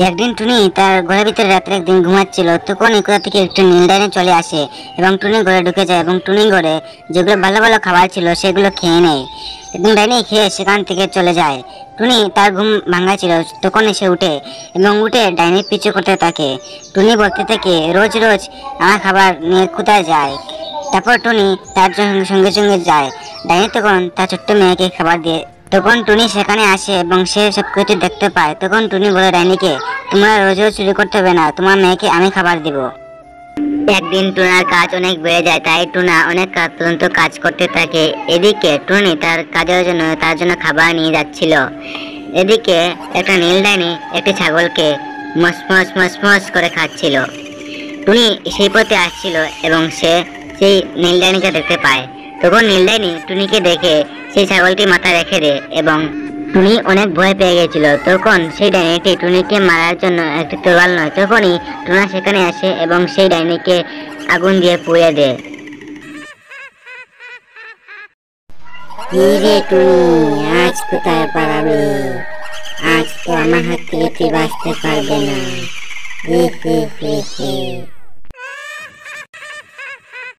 একদিন টুনি তার ঘরের ভিতরে রাত্রে একদিন ঘুমাচ্ছিল, তখন কোথা থেকে একটু নীল ডাইনি চলে আসে এবং টুনি ঘরে ঢুকে যায় এবং টুনি ঘরে যেগুলো ভালো ভালো খাবার ছিল সেগুলো খেয়ে নেয় এবং ডাইনি খেয়ে সেখান থেকে চলে যায়। টুনি তার ঘুম ভাঙা ছিল, তখন এসে উঠে এবং উঠে ডাইনির পিছু করতে থাকে। টুনি বলতে থাকে, রোজ রোজ আমার খাবার নিয়ে কোথায় যায়? তারপর টুনি তার সঙ্গে সঙ্গে যায়। ডাইনি তখন তার ছোট্ট মেয়েকে খাবার দিয়ে, তখন টুনি সেখানে আসে এবং সে সবকিছু দেখতে পায়। তখন টুনি বলে ডাইনিকে, তোমরা রোজ রোজ চুরি করতে হবে না, তোমার মেয়েকে আমি খাবার দিব। একদিন টুনার কাজ অনেক বেড়ে যায়, তাই টুনা অনেক রাত পর্যন্ত কাজ করতে থাকে। এদিকে টুনি তার কাজের জন্য তার জন্য খাবার নিয়ে যাচ্ছিল। এদিকে একটা নীল ডাইনি একটি ছাগলকে মস মস মস মস করে খাচ্ছিল। টুনি সেই পথে আসছিল এবং সে সেই নীল ডাইনিকে দেখতে পায়। তখন নীল ডাইনি টুনিকে দেখে সেই ছাগলটি মাথা রেখে দেয় এবং টুনি অনেক ভয় পেয়ে গেছিল। তখন সেই ডাইনিটি টুনিকে মারার জন্য একটি তরোয়াল নয়, তখনই টুনা সেখানে আসে এবং সেই ডাইনিকে আগুন দিয়ে পুড়িয়ে দেয়। কি রে টুনি, আজ কোথায় পালাবি? আজ তো আমার হাত থেকে তুই বাঁচতে পারবে না। হি হি হি হি।